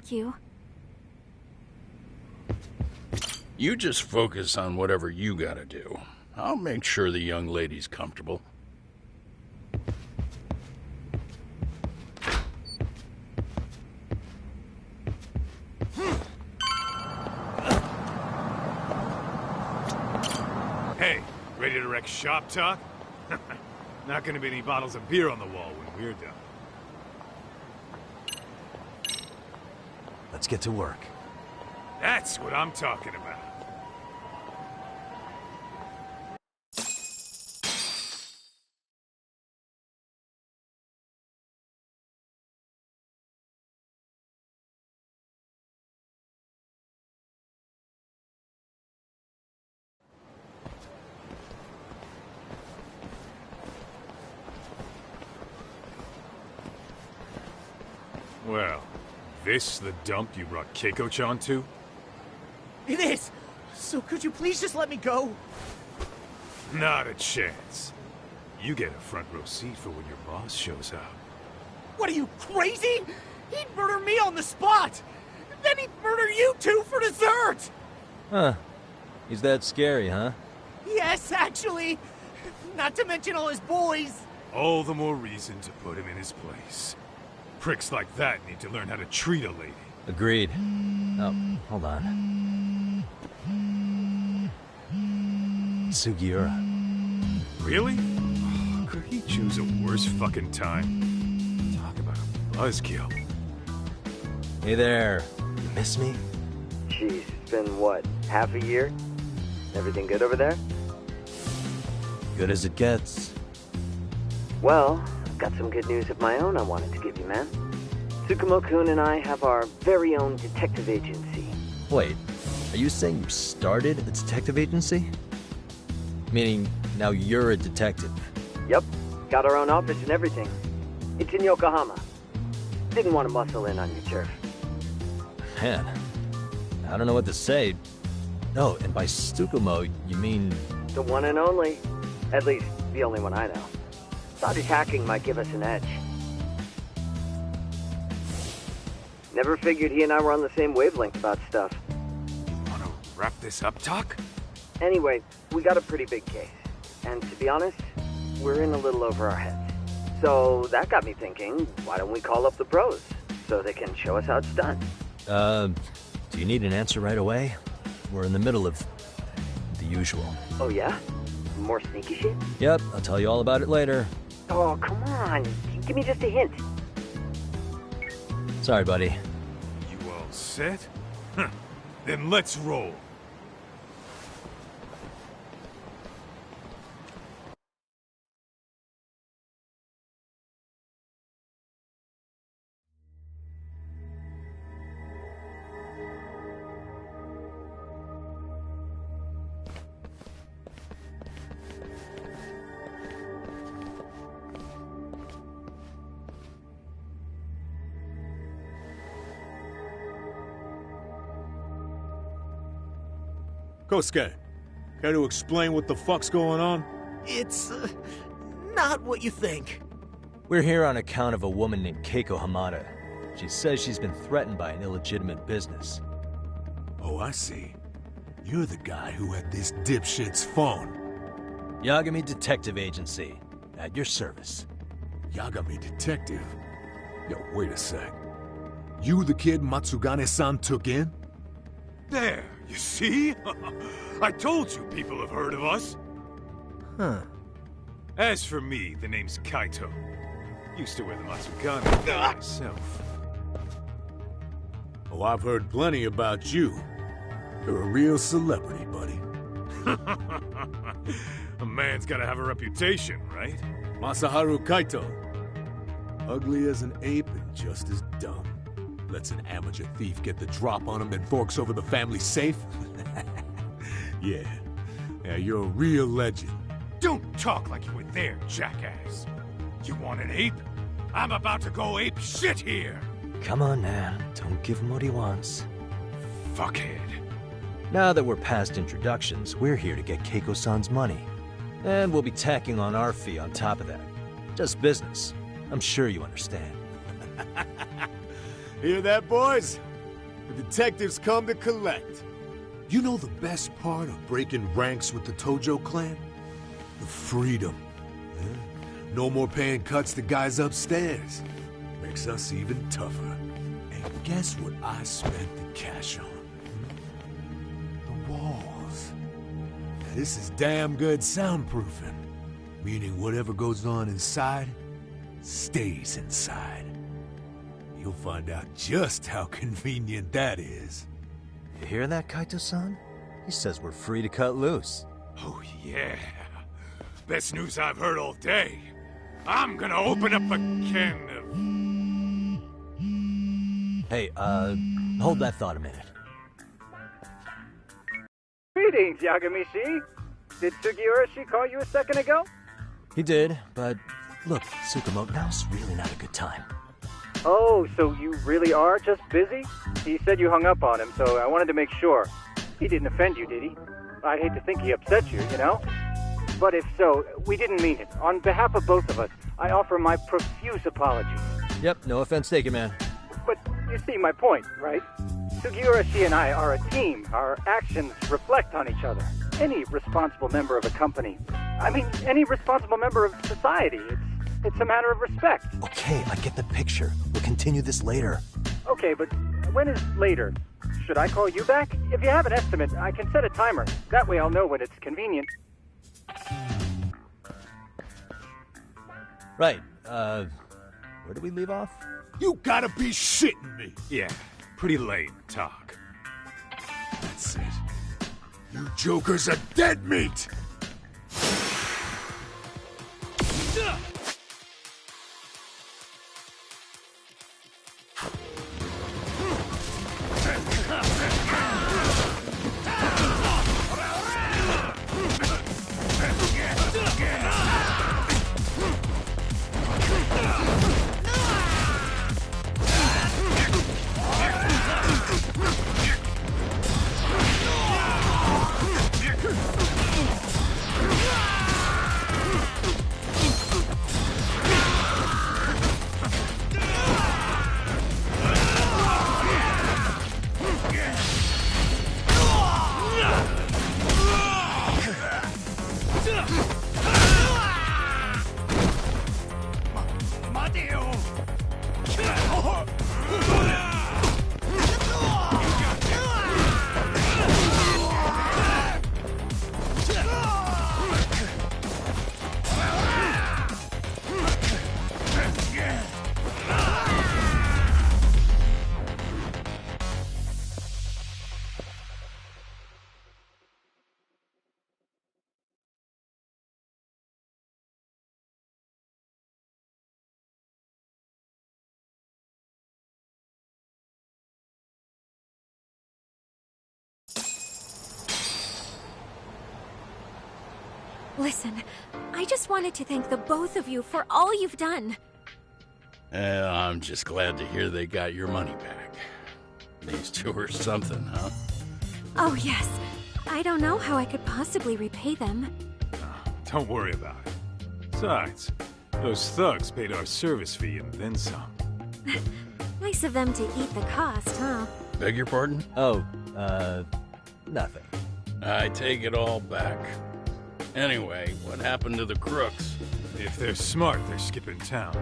thank you. You just focus on whatever you gotta do. I'll make sure the young lady's comfortable. Hey, ready to wreck shop talk? Not gonna be any bottles of beer on the wall when we're done. Let's get to work. That's what I'm talking about. Well, this the dump you brought Keiko-chan to? It is! So could you please just let me go? Not a chance. You get a front row seat for when your boss shows up. What are you, crazy? He'd murder me on the spot! Then he'd murder you two for dessert! Huh. He's that scary, huh? Yes, actually. Not to mention all his boys. All the more reason to put him in his place. Pricks like that need to learn how to treat a lady. Agreed. Oh, hold on. Sugiura. Really? Oh, could he choose a worse fucking time? Talk about a buzzkill. Hey there. You miss me? Geez, it's been what, half a year? Everything good over there? Good as it gets. Well, I've got some good news of my own I wanted to give you, man. Tsukumo-kun and I have our very own detective agency. Wait, are you saying you started a detective agency? Meaning, now you're a detective? Yep, got our own office and everything. It's in Yokohama. Didn't want to muscle in on your turf. Man, I don't know what to say. Oh, and by Tsukumo, you mean... The one and only. At least, the only one I know. Thought his hacking might give us an edge. Never figured he and I were on the same wavelength about stuff. Wanna wrap this up, Doc? Anyway, we got a pretty big case. And to be honest, we're in a little over our heads. So that got me thinking, why don't we call up the pros so they can show us how it's done? Do you need an answer right away? We're in the middle of the usual. Oh yeah? More sneaky shit? Yep, I'll tell you all about it later. Oh, come on. Give me just a hint. Sorry, buddy. You all set? Huh. Then let's roll. Kosuke, care to explain what the fuck's going on? It's, not what you think. We're here on account of a woman named Keiko Hamada. She says she's been threatened by an illegitimate business. Oh, I see. You're the guy who had this dipshit's phone. Yagami Detective Agency. At your service. Yagami Detective? Yo, wait a sec. You the kid Matsugane-san took in? There, you see? I told you people have heard of us. Huh. As for me, the name's Kaito. Used to wear the Matsugane myself. Oh, I've heard plenty about you. You're a real celebrity, buddy. A man's gotta have a reputation, right? Masaharu Kaito. Ugly as an ape and just as dumb. Lets an amateur thief get the drop on him, then forks over the family safe? Yeah, you're a real legend. Don't talk like you were there, jackass. You want an ape? I'm about to go ape shit here! Come on now, don't give him what he wants. Fuckhead. Now that we're past introductions, we're here to get Keiko-san's money. And we'll be tacking on our fee on top of that. Just business. I'm sure you understand. Hear that, boys? The detectives come to collect. You know the best part of breaking ranks with the Tojo clan? The freedom. Yeah? No more paying cuts to guys upstairs. Makes us even tougher. And guess what I spent the cash on? The walls. Now, this is damn good soundproofing. Meaning whatever goes on inside, stays inside. You'll find out just how convenient that is. You hear that, Kaito-san? He says we're free to cut loose. Oh, yeah. Best news I've heard all day. I'm gonna open up a can of... Hey, hold that thought a minute. Greetings, Yagamishi. Did Sugiurashi call you a second ago? He did, but look, Tsukumo, now's really not a good time. Oh, so you really are just busy? He said you hung up on him, so I wanted to make sure. He didn't offend you, did he? I'd hate to think he upset you, you know? But if so, we didn't mean it. On behalf of both of us, I offer my profuse apologies. Yep, no offense taken, man. But you see my point, right? Sugiurashi and I are a team. Our actions reflect on each other. Any responsible member of a company, any responsible member of society, it's a matter of respect. Okay, I get the picture. We'll continue this later. Okay, but when is later? Should I call you back? If you have an estimate, I can set a timer. That way I'll know when it's convenient. Right, where did we leave off? You gotta be shitting me! Yeah, pretty lame talk. That's it. You jokers are dead meat! Listen, I just wanted to thank the both of you for all you've done. I'm just glad to hear they got your money back. These two are something, huh? Oh, yes. I don't know how I could possibly repay them. Don't worry about it. Besides, those thugs paid our service fee and then some. Nice of them to eat the cost, huh? Beg your pardon? Oh, nothing. I take it all back. Anyway, what happened to the crooks? If they're smart, they're skipping town.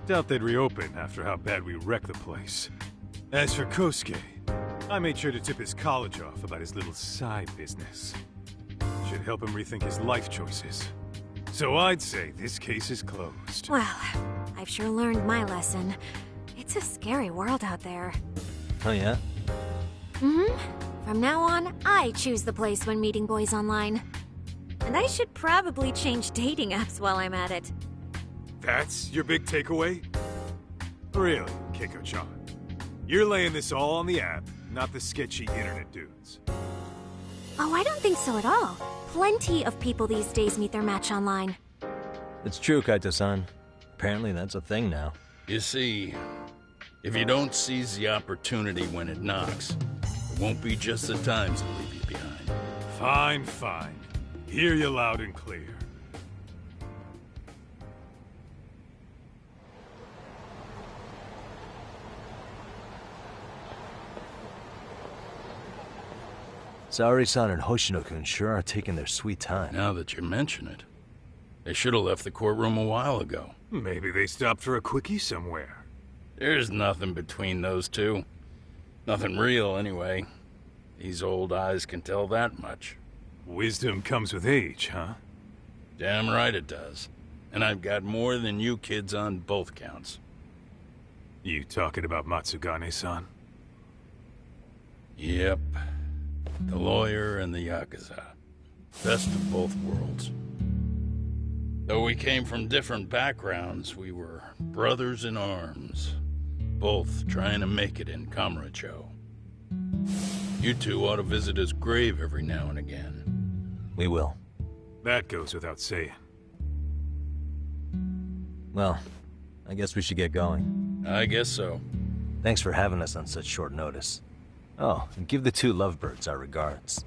Doubt they'd reopen after how bad we wrecked the place. As for Kosuke, I made sure to tip his college off about his little side business. Should help him rethink his life choices. So I'd say this case is closed. Well, I've sure learned my lesson. It's a scary world out there. Oh, yeah? Mm-hmm. From now on, I choose the place when meeting boys online. And I should probably change dating apps while I'm at it. That's your big takeaway? Really, Keiko-chan? You're laying this all on the app, not the sketchy internet dudes. Oh, I don't think so at all. Plenty of people these days meet their match online. It's true, Kaito-san. Apparently that's a thing now. You see, if you don't seize the opportunity when it knocks, it won't be just the times that leave you behind. Fine, fine. Hear you loud and clear. Saori-san and Hoshino-kun sure are taking their sweet time. Now that you mention it, they should have left the courtroom a while ago. Maybe they stopped for a quickie somewhere. There's nothing between those two. Nothing real, anyway. These old eyes can tell that much. Wisdom comes with age, huh? Damn right it does. And I've got more than you kids on both counts. You talking about Matsugane-san? Yep. The lawyer and the Yakuza. Best of both worlds. Though we came from different backgrounds, we were brothers in arms. Both trying to make it in Kamurocho. You two ought to visit his grave every now and again. We will. That goes without saying. Well, I guess we should get going. I guess so. Thanks for having us on such short notice. Oh, and give the two lovebirds our regards.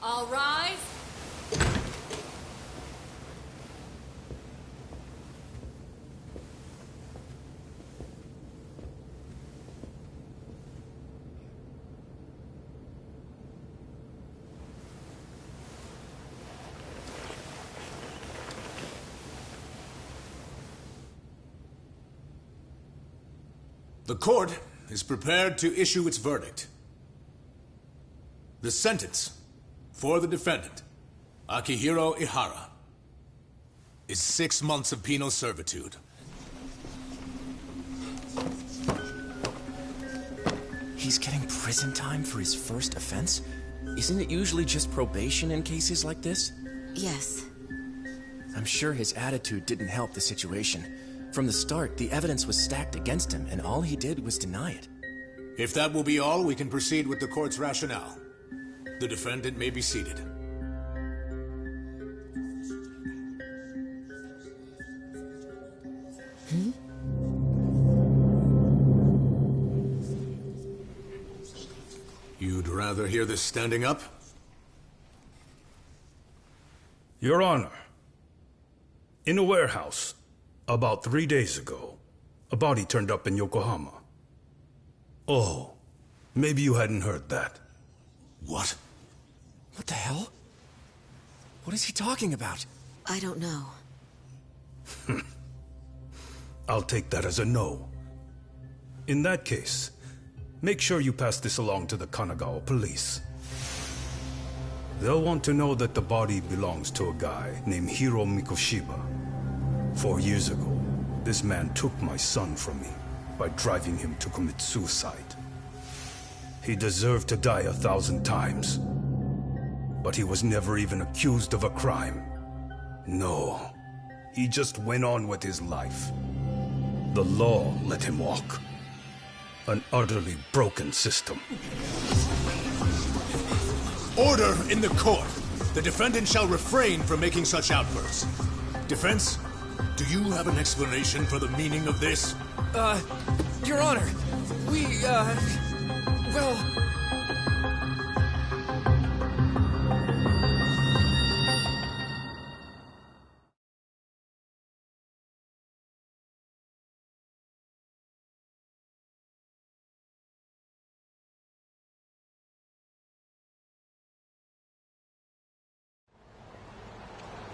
All rise. The court is prepared to issue its verdict. The sentence for the defendant, Akihiro Ihara, is 6 months of penal servitude. He's getting prison time for his first offense? Isn't it usually just probation in cases like this? Yes. I'm sure his attitude didn't help the situation. From the start, the evidence was stacked against him, and all he did was deny it. If that will be all, we can proceed with the court's rationale. The defendant may be seated. You'd rather hear this standing up? Your Honor, in a warehouse, about 3 days ago, a body turned up in Yokohama. Oh, maybe you hadn't heard that. What? What the hell? What is he talking about? I don't know. I'll take that as a no. In that case, make sure you pass this along to the Kanagawa police. They'll want to know that the body belongs to a guy named Hiro Mikoshiba. 4 years ago, this man took my son from me by driving him to commit suicide. He deserved to die 1,000 times. But he was never even accused of a crime. No, he just went on with his life. The law let him walk. An utterly broken system. Order in the court! The defendant shall refrain from making such outbursts. Defense, do you have an explanation for the meaning of this? Your Honor, well...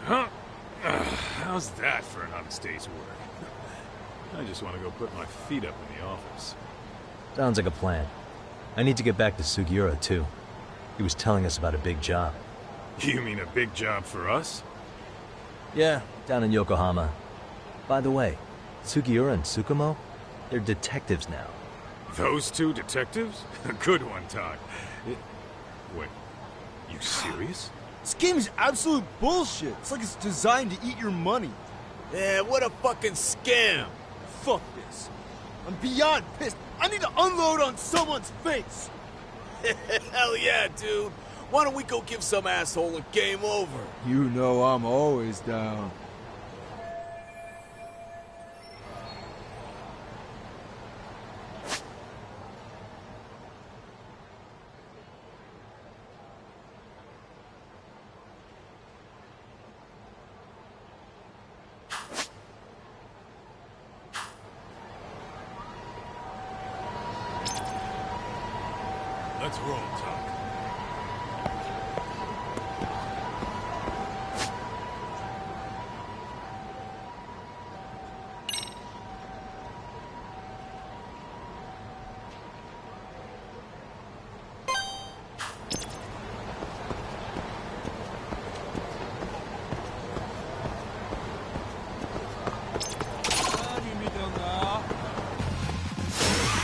Huh? How's that for an honest day's work? I just want to go put my feet up in the office. Sounds like a plan. I need to get back to Sugiura, too. He was telling us about a big job. You mean a big job for us? Yeah, down in Yokohama. By the way, Sugiura and Tsukumo, they're detectives now. Those two detectives? Good one, Todd. Wait, you serious? This game is absolute bullshit. It's like it's designed to eat your money. Yeah, what a fucking scam. Fuck this. I'm beyond pissed. I need to unload on someone's face. Hell yeah, dude. Why don't we go give some asshole a game over? You know I'm always down. Let's roll, Tom.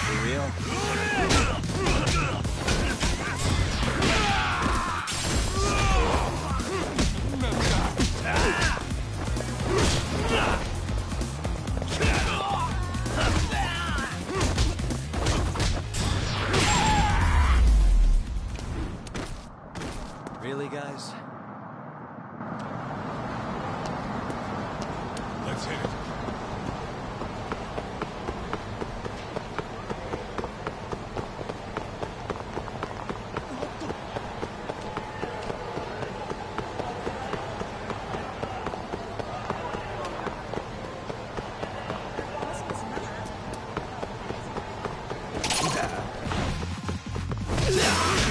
For real? Really, guys? Let's hit it.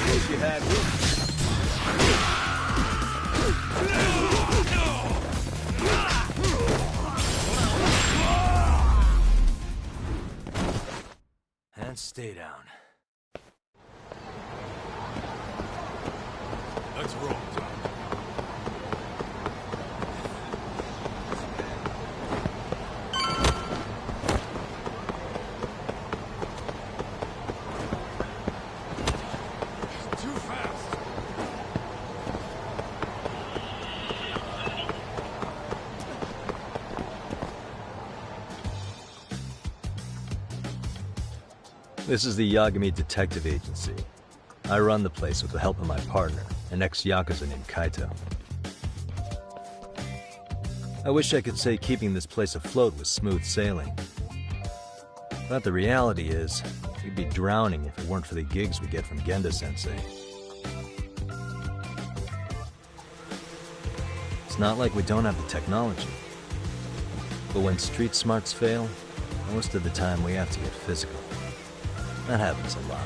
Wish you had me. And stay down. Let's roll, Tom. Too fast. This is the Yagami Detective Agency. I run the place with the help of my partner, an ex-Yakuza named Kaito. I wish I could say keeping this place afloat was smooth sailing. But the reality is, we'd be drowning if it weren't for the gigs we get from Genda-sensei. It's not like we don't have the technology. But when street smarts fail, most of the time we have to get physical. That happens a lot.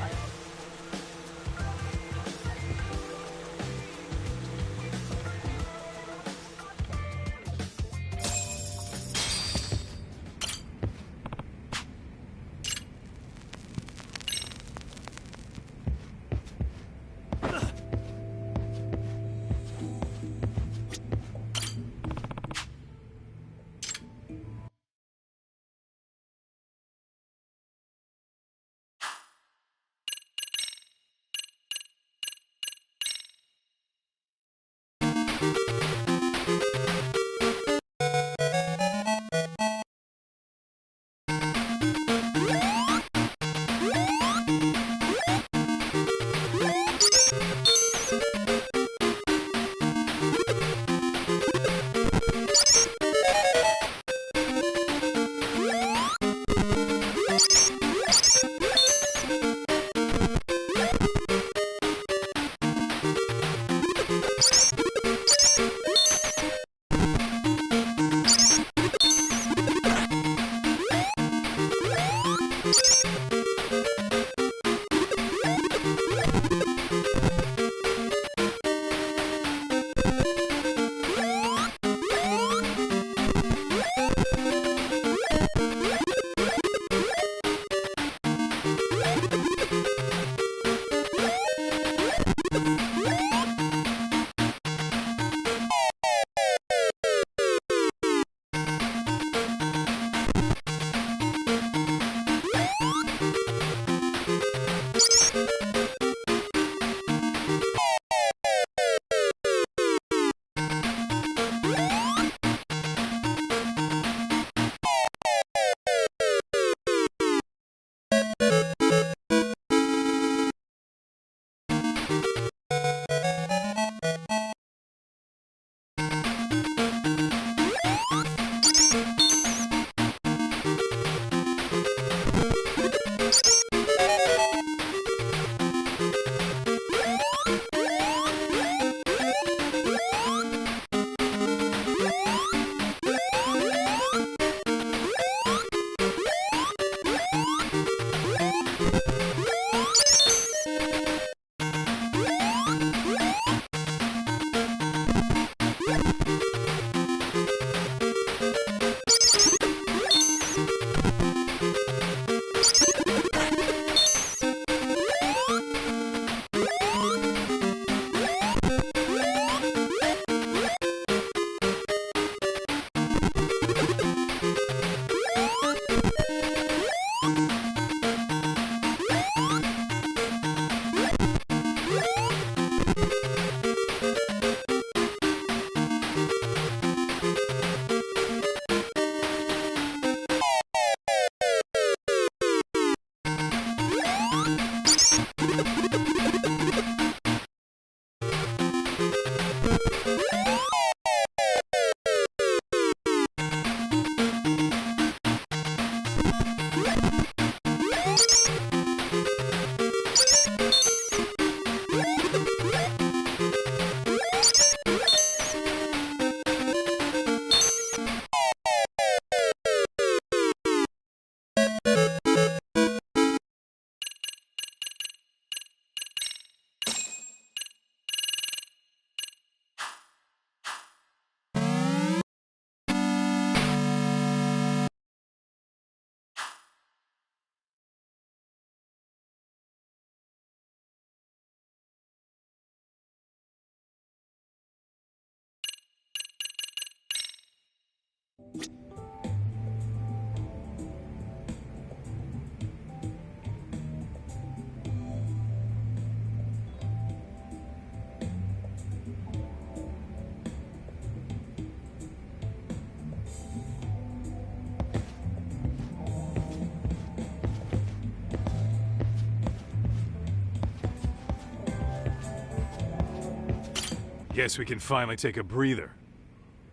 Guess we can finally take a breather.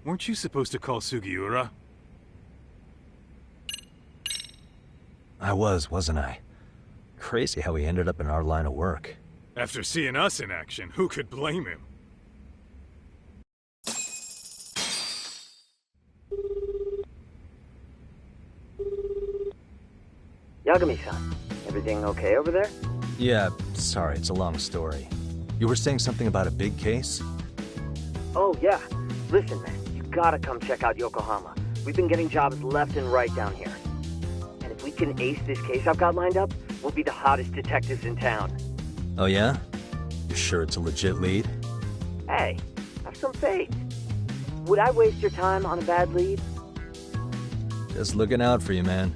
Weren't you supposed to call Sugiura? I was, wasn't I? Crazy how he ended up in our line of work. After seeing us in action, who could blame him? Yagami-san, everything okay over there? Yeah, sorry, it's a long story. You were saying something about a big case? Oh, yeah. Listen, man, you gotta come check out Yokohama. We've been getting jobs left and right down here. And if we can ace this case I've got lined up, we'll be the hottest detectives in town. Oh yeah? You sure it's a legit lead? Hey, have some faith. Would I waste your time on a bad lead? Just looking out for you, man.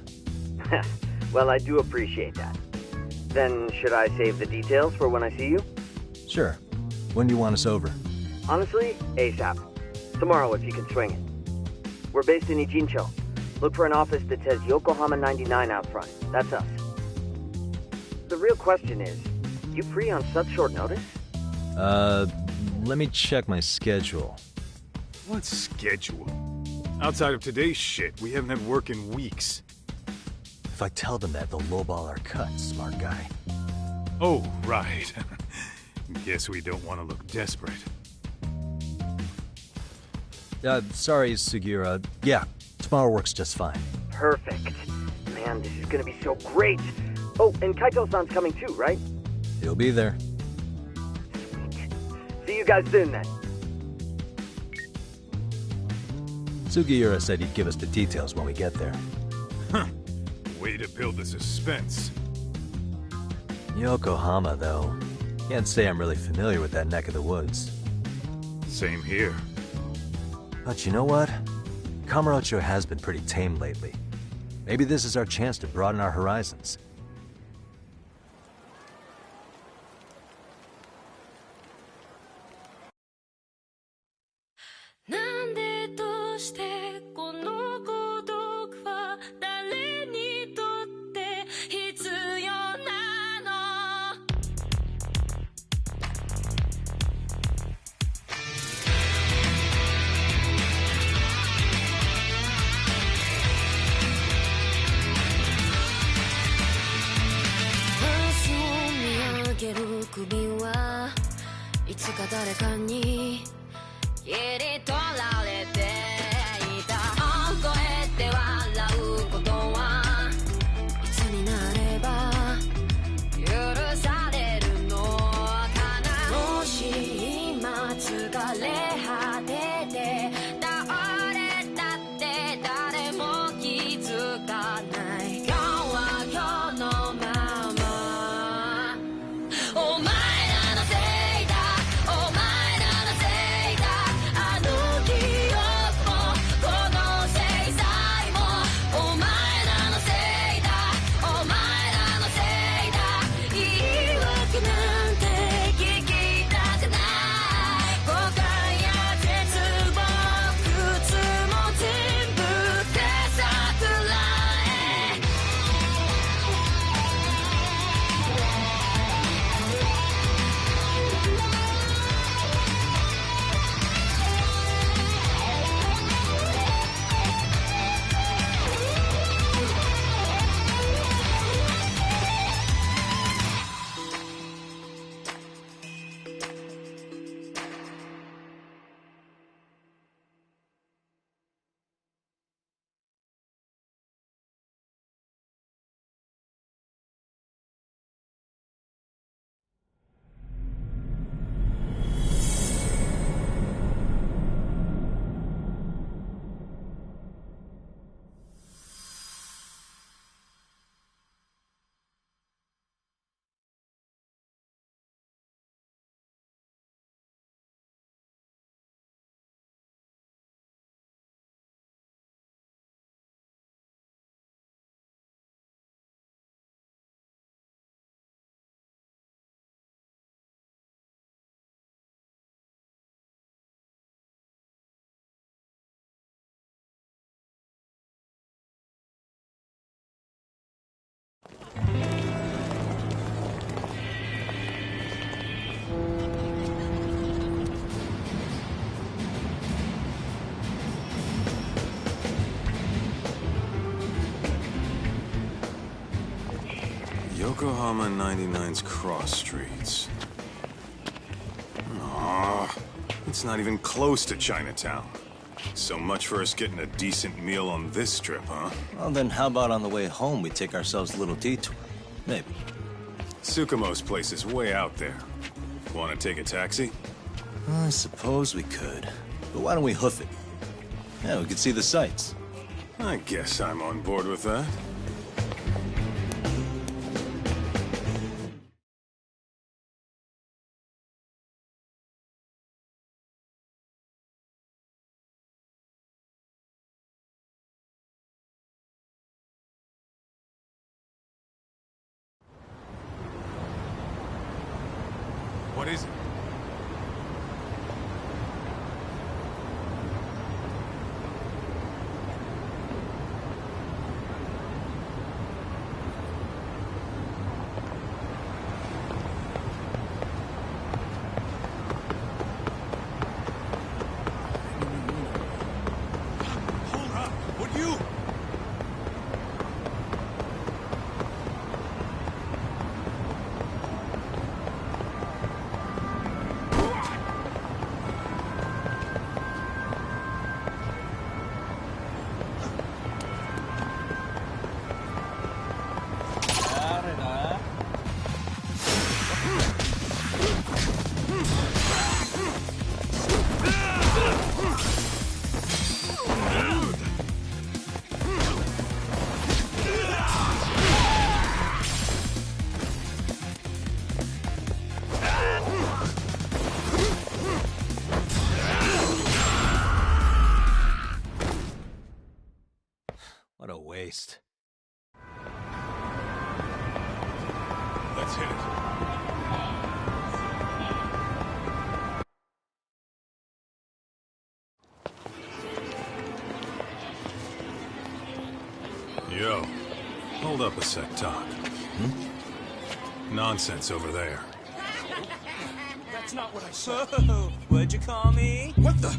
Well, I do appreciate that. Then, should I save the details for when I see you? Sure. When do you want us over? Honestly, ASAP. Tomorrow if you can swing it. We're based in Ijincho. Look for an office that says Yokohama 99 out front. That's us. The real question is, you free on such short notice? Let me check my schedule. What schedule? Outside of today's shit, we haven't had work in weeks. If I tell them that, they'll lowball our cut, smart guy. Oh, right. Guess we don't want to look desperate. Sorry, Sugiura. Yeah, tomorrow works just fine. Perfect. Man, this is gonna be so great. Oh, and Kaito-san's coming too, right? He'll be there. Sweet. See you guys soon, then. Sugiura said he'd give us the details when we get there. Huh. Way to build the suspense. Yokohama, though. Can't say I'm really familiar with that neck of the woods. Same here. But you know what? Kamurocho has been pretty tame lately. Maybe this is our chance to broaden our horizons. Yokohama 99's cross streets. Aw, it's not even close to Chinatown. So much for us getting a decent meal on this trip, huh? Well, then how about on the way home we take ourselves a little detour? Maybe. Tsukumo's place is way out there. Want to take a taxi? I suppose we could. But why don't we hoof it? Yeah, we could see the sights. I guess I'm on board with that. What is it? Hold up! Would you? What a waste. Let's hit it. Yo, hold up a sec, Doc. Nonsense over there. That's not what I said. What'd you call me? What the?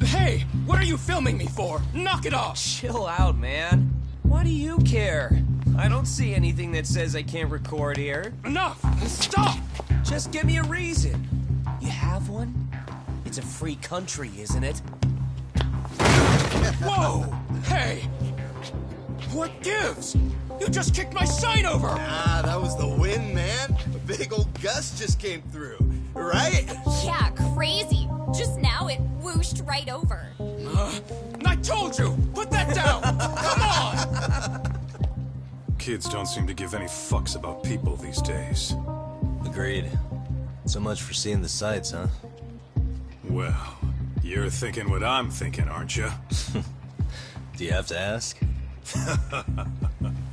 Hey, what are you filming me for? Knock it off! Chill out, man. Why do you care? I don't see anything that says I can't record here. Enough! Stop! Just give me a reason. You have one? It's a free country, isn't it? Whoa! Hey! What gives? You just kicked my sign over! Ah, that was the wind, man. A big old gust just came through, right? Yeah, crazy. Just now it whooshed right over. I told you! Put that down! Come on! Kids don't seem to give any fucks about people these days. Agreed. So much for seeing the sights, huh? Well, you're thinking what I'm thinking, aren't you? Do you have to ask?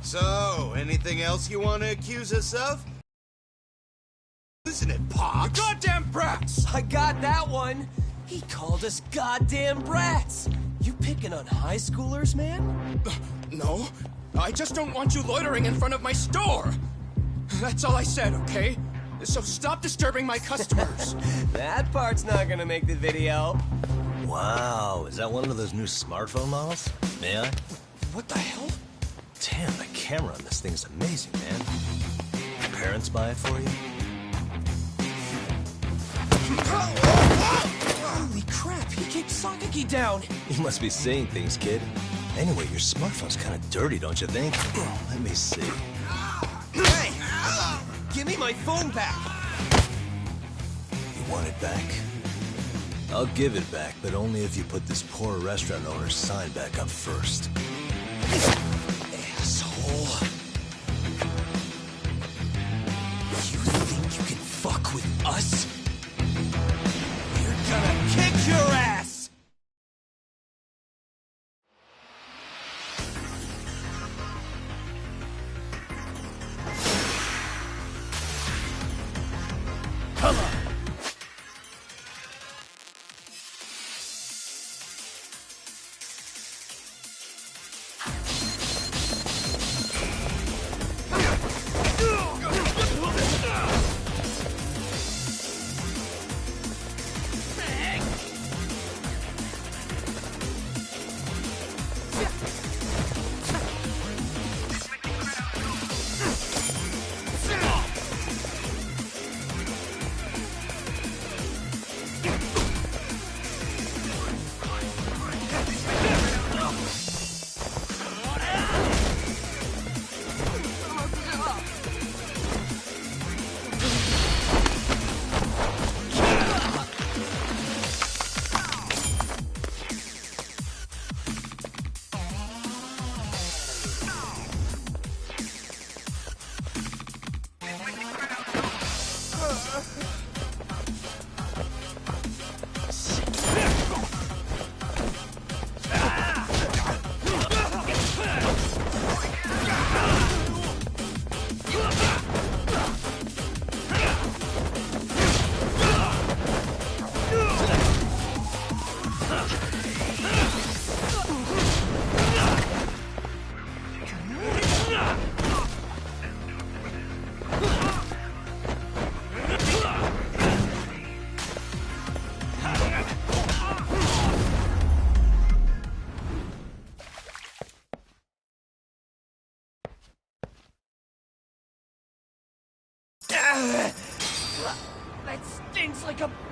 So, anything else you want to accuse us of? Isn't it, Pops? You goddamn brats! I got that one. He called us goddamn brats. You picking on high schoolers, man? No, I just don't want you loitering in front of my store. That's all I said, okay? So stop disturbing my customers. That part's not gonna make the video. Wow, is that one of those new smartphone models? May I? What the hell? Damn, the camera on this thing's amazing, man. Your parents buy it for you? Holy crap, he kicked Sakaki down. You must be seeing things, kid. Anyway, your smartphone's kind of dirty, don't you think? Let me see. Hey! Give me my phone back! You want it back? I'll give it back, but only if you put this poor restaurant owner's sign back up first. Asshole. You think you can fuck with us? We're gonna kick your ass! Come on!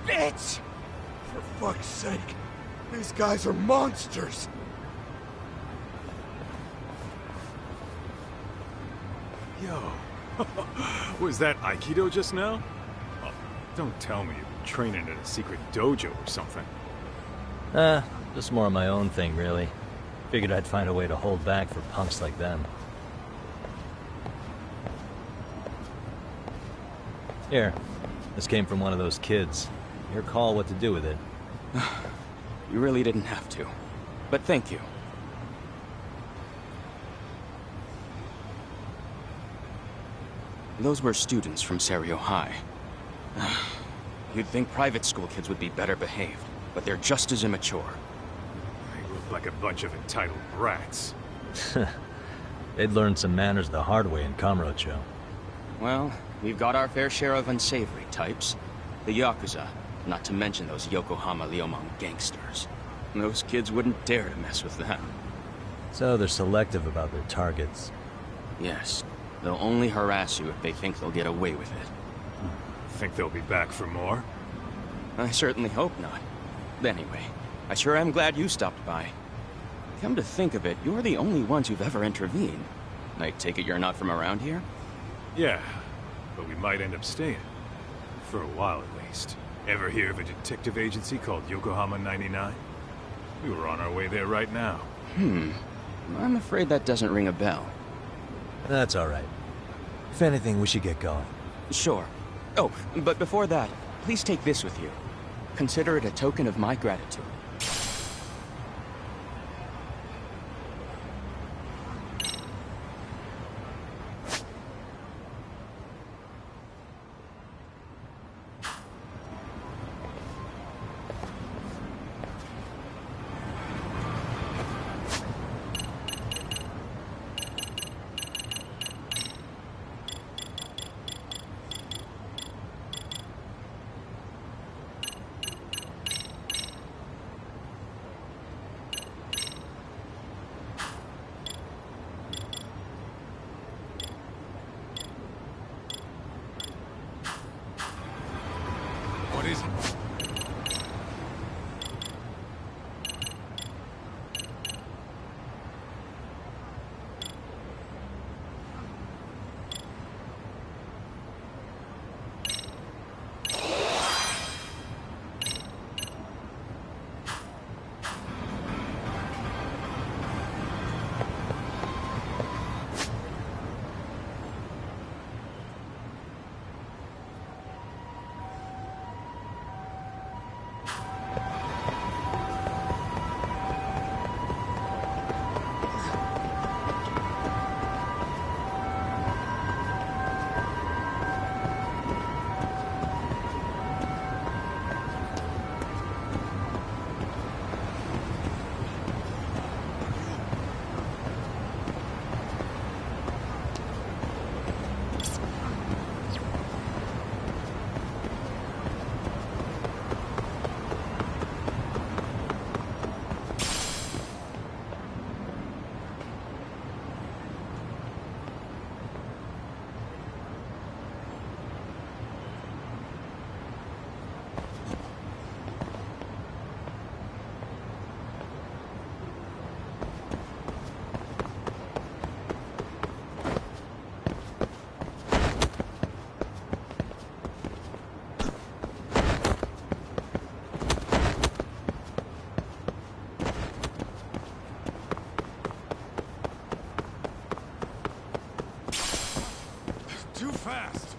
bitch! For fuck's sake, these guys are monsters! Yo, was that Aikido just now? Oh, don't tell me you've been training in a secret dojo or something. Just more of my own thing, really. Figured I'd find a way to hold back for punks like them. Here, this came from one of those kids. Your call what to do with it. You really didn't have to. But thank you. Those were students from Serio High. You'd think private school kids would be better behaved, but they're just as immature. They look like a bunch of entitled brats. They'd learned some manners the hard way in Kamurocho. Well, we've got our fair share of unsavory types. The Yakuza, not to mention those Yokohama Liomang gangsters. Those kids wouldn't dare to mess with them. So they're selective about their targets. Yes. They'll only harass you if they think they'll get away with it. Think they'll be back for more? I certainly hope not. Anyway, I sure am glad you stopped by. Come to think of it, you're the only ones who've ever intervened. I take it you're not from around here? Yeah, but we might end up staying. For a while at least. Ever hear of a detective agency called Yokohama 99? We were on our way there right now. I'm afraid that doesn't ring a bell. That's all right. If anything, we should get going. Sure. Oh, but before that, please take this with you. Consider it a token of my gratitude. What is it? Too fast!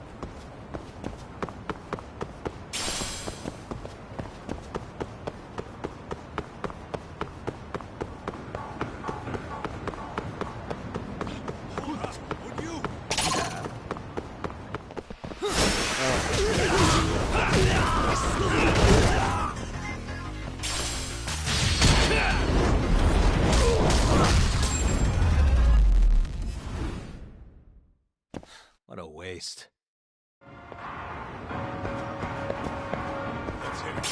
What a waste. Let's hit it.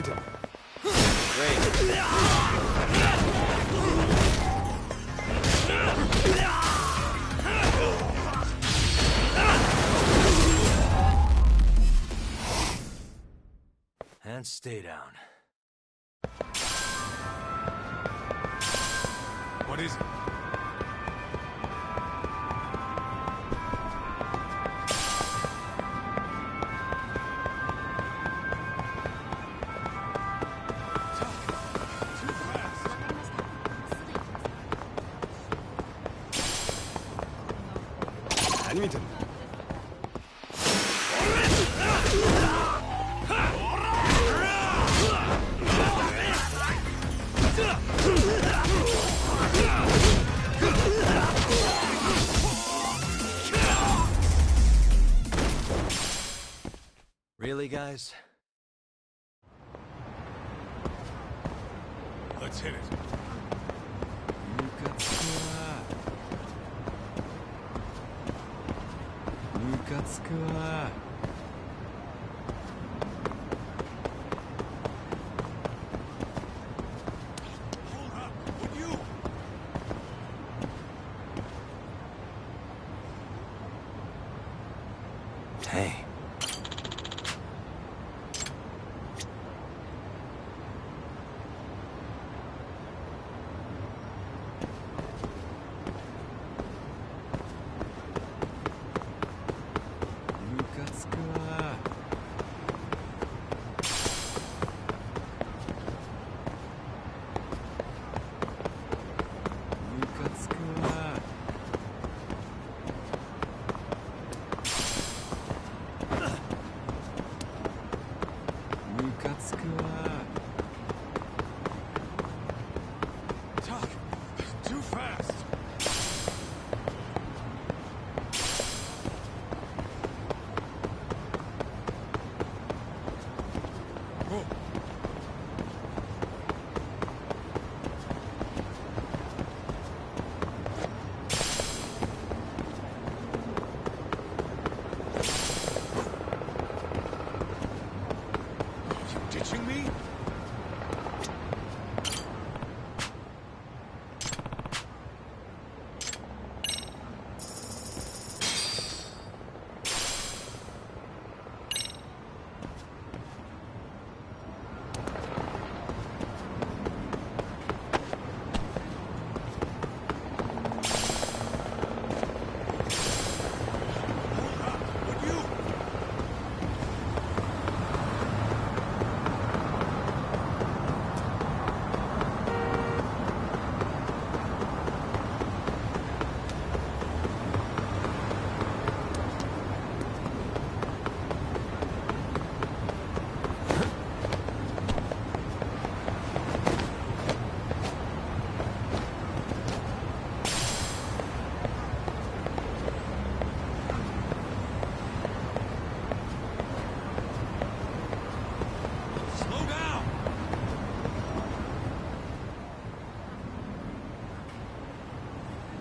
Remington. And stay down. What is it? Remington. Really, guys? Let's hit it. Hold up, would you? Hey. Tuck, too fast. Whoa. You ditching me?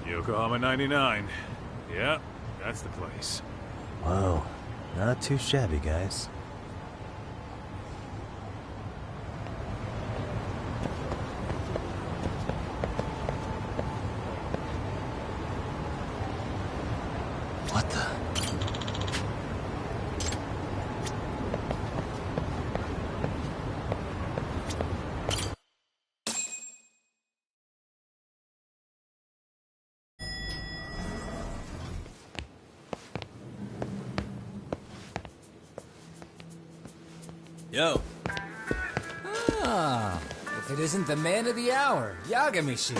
Yokohama 99. Yeah, that's the place. Whoa, not too shabby, guys. What the? Yo. Ah, if it isn't the man of the hour, Yagamishi.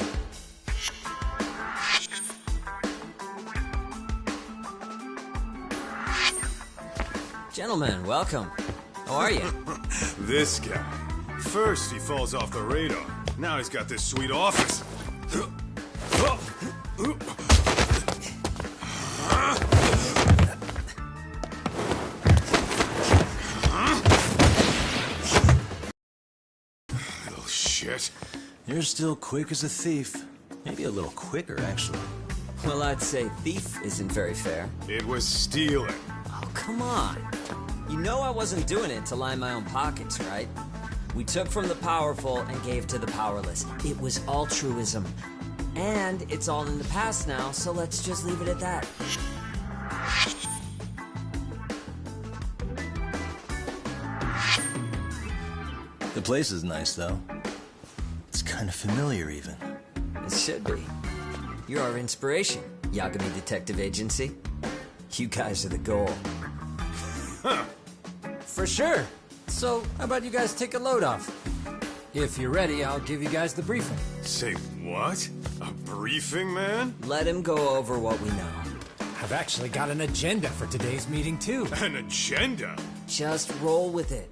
Gentlemen, welcome. How are you? This guy. First he falls off the radar. Now he's got this sweet office. Little shit. You're still quick as a thief. Maybe a little quicker, actually. Well, I'd say thief isn't very fair. It was stealing. Oh, come on. You know I wasn't doing it to line my own pockets, right? We took from the powerful and gave to the powerless. It was altruism. And it's all in the past now, so let's just leave it at that. The place is nice, though. It's kind of familiar, even. It should be. You're our inspiration, Yagami Detective Agency. You guys are the goal. Huh. For sure. So, how about you guys take a load off? If you're ready, I'll give you guys the briefing. Say what? A briefing, man? Let him go over what we know. I've actually got an agenda for today's meeting, too. An agenda? Just roll with it.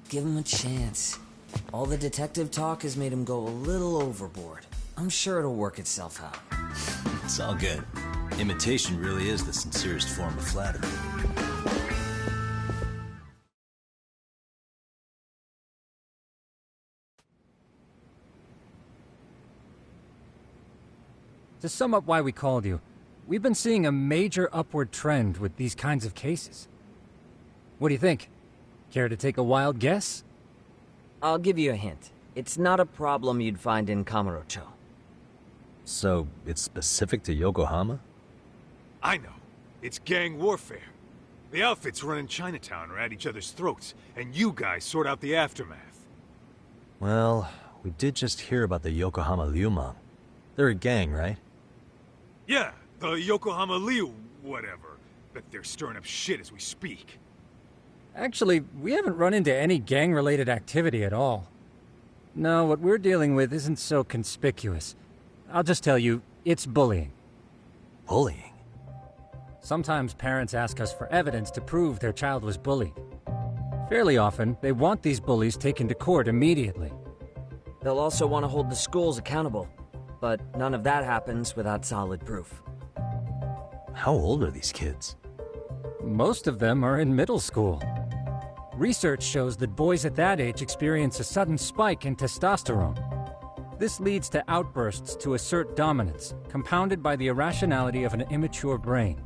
Give him a chance. All the detective talk has made him go a little overboard. I'm sure it'll work itself out. It's all good. Imitation really is the sincerest form of flattery. To sum up why we called you, we've been seeing a major upward trend with these kinds of cases. What do you think? Care to take a wild guess? I'll give you a hint. It's not a problem you'd find in Kamurocho. So, it's specific to Yokohama? I know. It's gang warfare. The outfits running Chinatown are at each other's throats, and you guys sort out the aftermath. Well, we did just hear about the Yokohama Liumang. They're a gang, right? Yeah, the Yokohama Liu whatever. But they're stirring up shit as we speak. Actually, we haven't run into any gang-related activity at all. No, what we're dealing with isn't so conspicuous. I'll just tell you, it's bullying. Bullying? Sometimes parents ask us for evidence to prove their child was bullied. Fairly often, they want these bullies taken to court immediately. They'll also want to hold the schools accountable. But none of that happens without solid proof. How old are these kids? Most of them are in middle school. Research shows that boys at that age experience a sudden spike in testosterone. This leads to outbursts to assert dominance, compounded by the irrationality of an immature brain.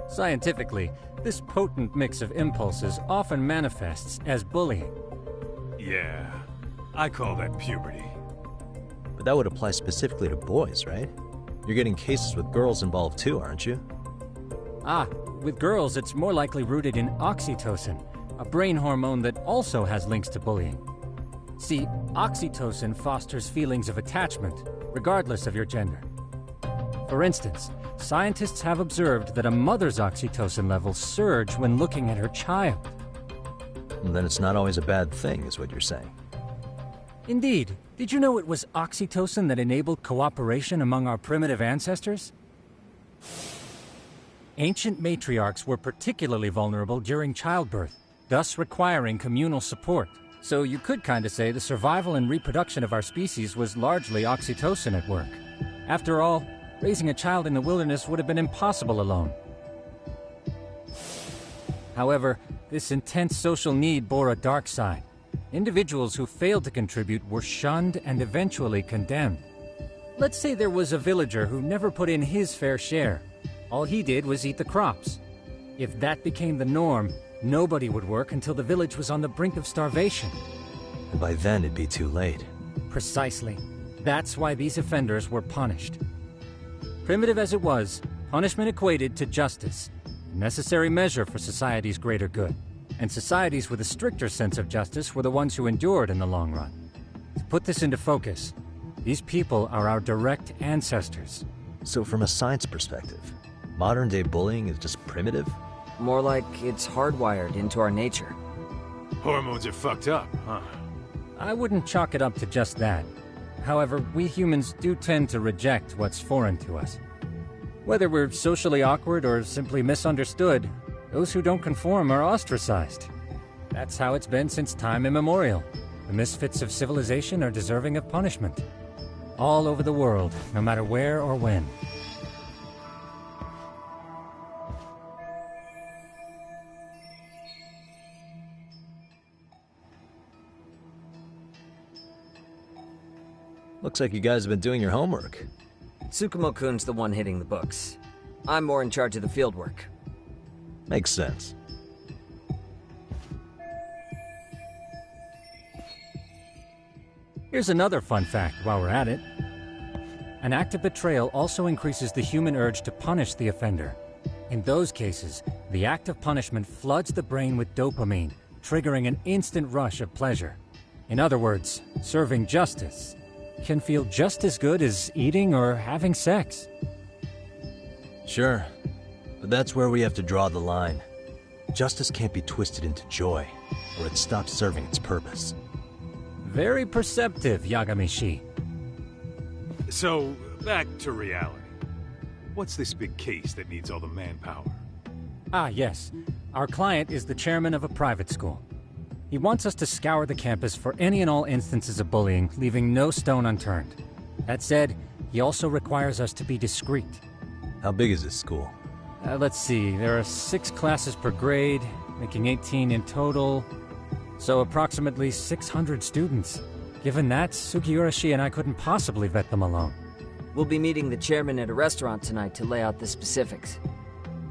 Scientifically, this potent mix of impulses often manifests as bullying. Yeah, I call that puberty. But that would apply specifically to boys, right? You're getting cases with girls involved too, aren't you? Ah, with girls it's more likely rooted in oxytocin, a brain hormone that also has links to bullying. See, oxytocin fosters feelings of attachment, regardless of your gender. For instance, scientists have observed that a mother's oxytocin levels surge when looking at her child. And then it's not always a bad thing, is what you're saying. Indeed. Did you know it was oxytocin that enabled cooperation among our primitive ancestors? Ancient matriarchs were particularly vulnerable during childbirth, thus requiring communal support. So you could kinda say the survival and reproduction of our species was largely oxytocin at work. After all, raising a child in the wilderness would have been impossible alone. However, this intense social need bore a dark side. Individuals who failed to contribute were shunned and eventually condemned. Let's say there was a villager who never put in his fair share. All he did was eat the crops. If that became the norm, nobody would work until the village was on the brink of starvation. And by then it'd be too late. Precisely. That's why these offenders were punished. Primitive as it was, punishment equated to justice, a necessary measure for society's greater good. And societies with a stricter sense of justice were the ones who endured in the long run. To put this into focus, these people are our direct ancestors. So from a science perspective, modern-day bullying is just primitive? More like it's hardwired into our nature. Hormones are fucked up, huh? I wouldn't chalk it up to just that. However, we humans do tend to reject what's foreign to us. Whether we're socially awkward or simply misunderstood, those who don't conform are ostracized. That's how it's been since time immemorial. The misfits of civilization are deserving of punishment. All over the world, no matter where or when. Looks like you guys have been doing your homework. Tsukumo-kun's the one hitting the books. I'm more in charge of the fieldwork. Makes sense. Here's another fun fact while we're at it. An act of betrayal also increases the human urge to punish the offender. In those cases, the act of punishment floods the brain with dopamine, triggering an instant rush of pleasure. In other words, serving justice can feel just as good as eating or having sex. Sure, but that's where we have to draw the line. Justice can't be twisted into joy, or it stops serving its purpose. Very perceptive, Yagamishi. So, back to reality. What's this big case that needs all the manpower? Ah, yes. Our client is the chairman of a private school. He wants us to scour the campus for any and all instances of bullying, leaving no stone unturned. That said, he also requires us to be discreet. How big is this school? Let's see, there are 6 classes per grade, making 18 in total. So approximately 600 students. Given that, Sugiurashi and I couldn't possibly vet them alone. We'll be meeting the chairman at a restaurant tonight to lay out the specifics.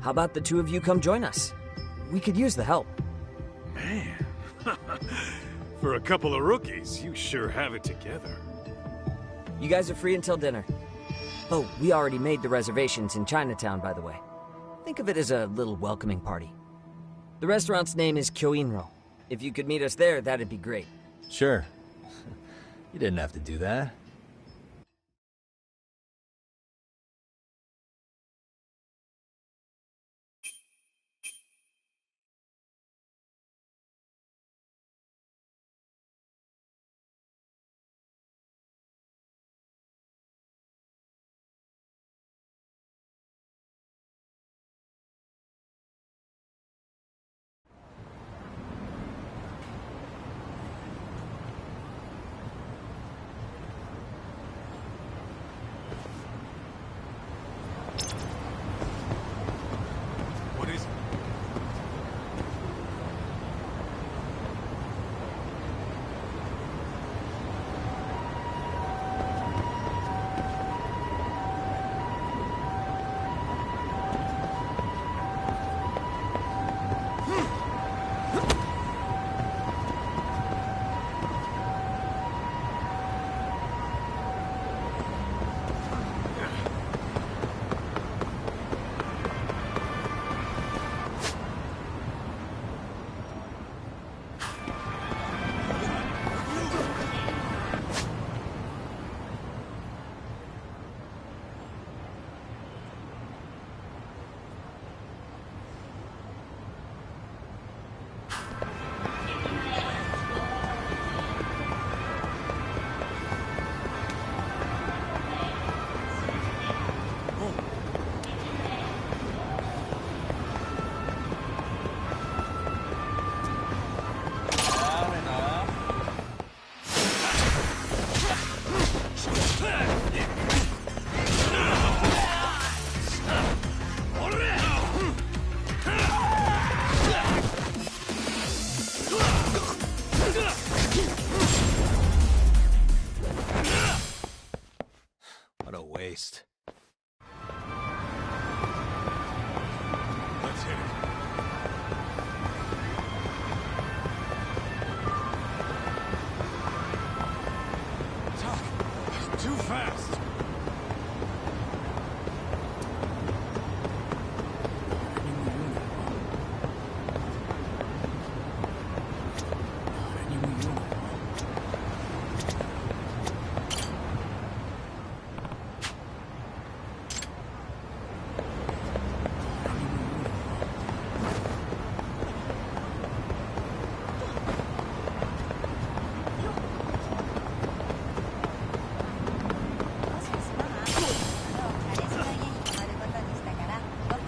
How about the two of you come join us? We could use the help. Man, for a couple of rookies, you sure have it together. You guys are free until dinner. Oh, we already made the reservations in Chinatown, by the way. Think of it as a little welcoming party. The restaurant's name is Kyoinro. If you could meet us there, that'd be great. Sure. You didn't have to do that. Waste. Let's hit it. Talk. Too fast.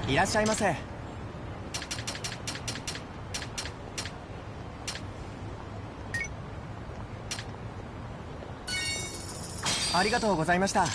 いらっしゃいませ。ありがとうございました。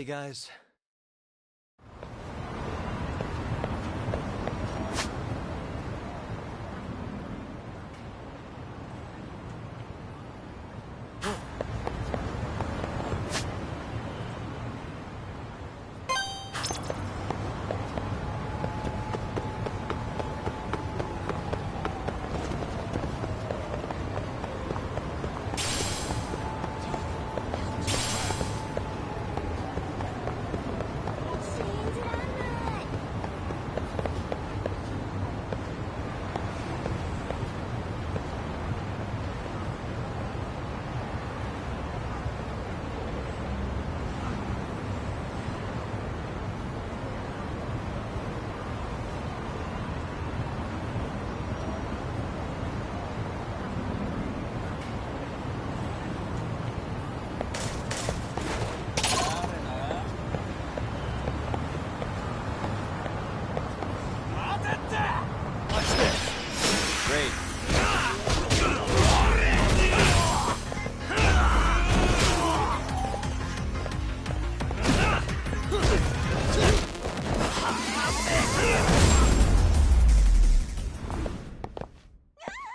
Really, guys?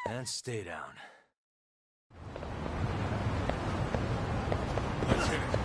And stay down. Let's hit it.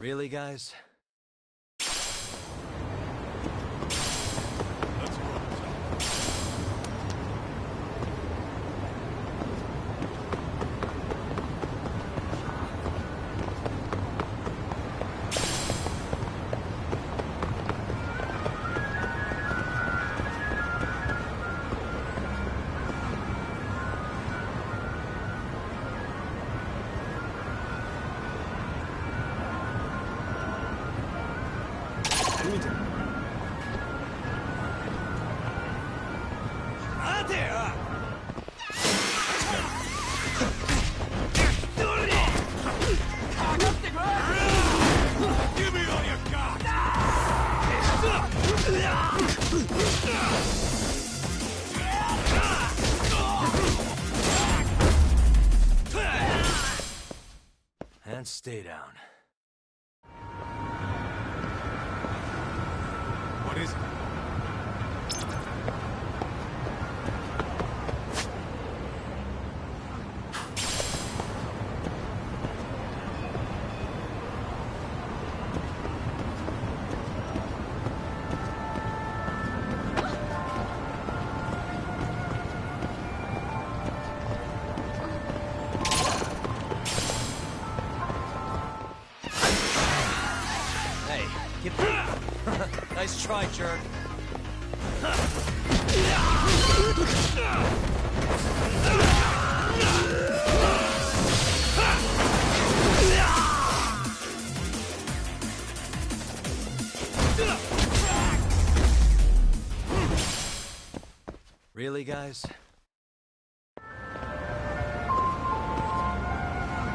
Really, guys? And stay down. What is it? Nice try, jerk. Really, guys?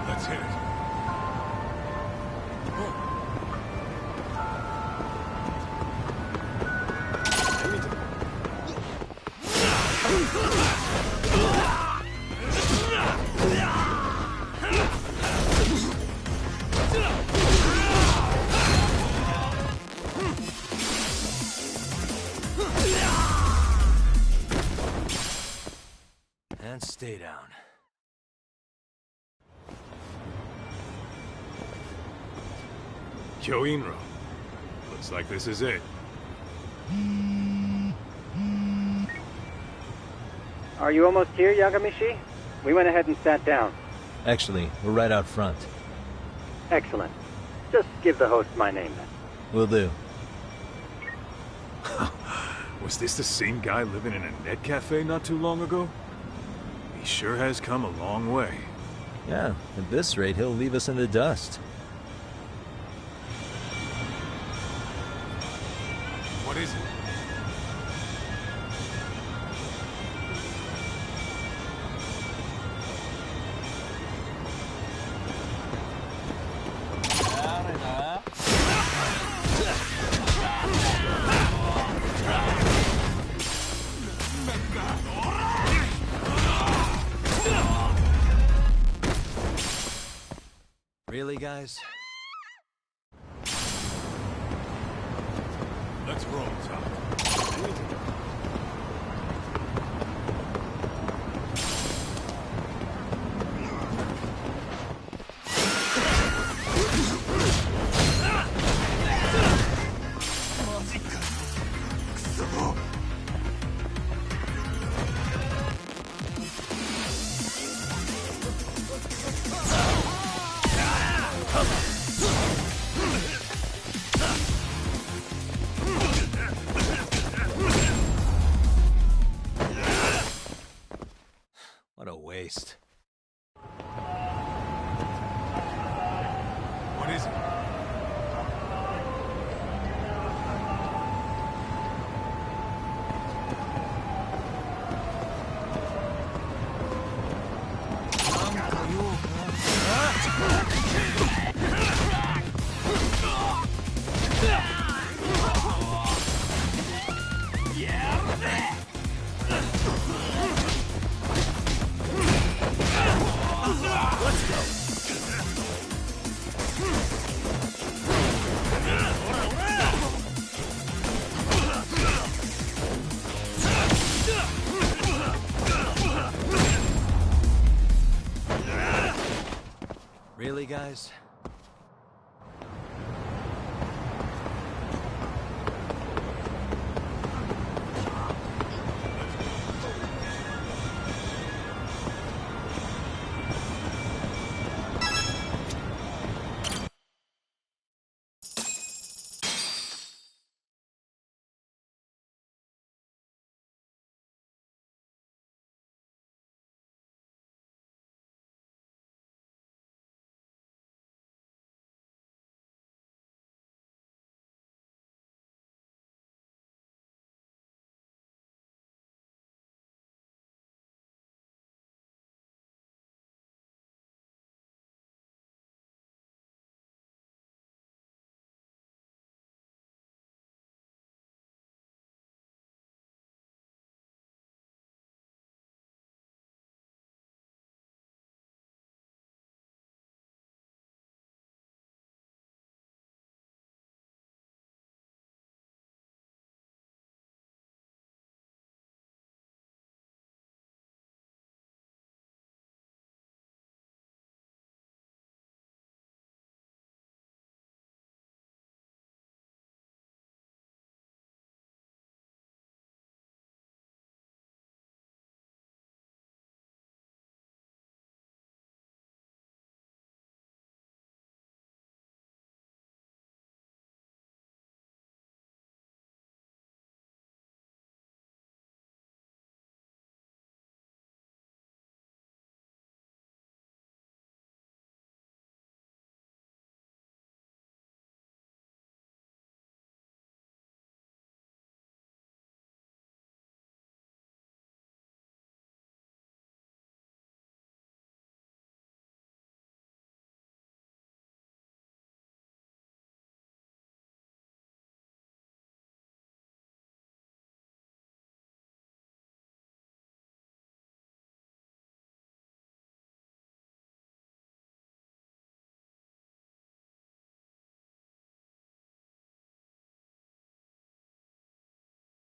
Let's hit it. And stay down. Kyoinro. Looks like this is it. Are you almost here, Yagamishi? We went ahead and sat down. Actually, we're right out front. Excellent. Just give the host my name then. Will do. Was this the same guy living in a net cafe not too long ago? He sure has come a long way. Yeah, at this rate, he'll leave us in the dust. What is it? Really, guys? Let's roll, Tom. What a waste. What is it? Really, guys?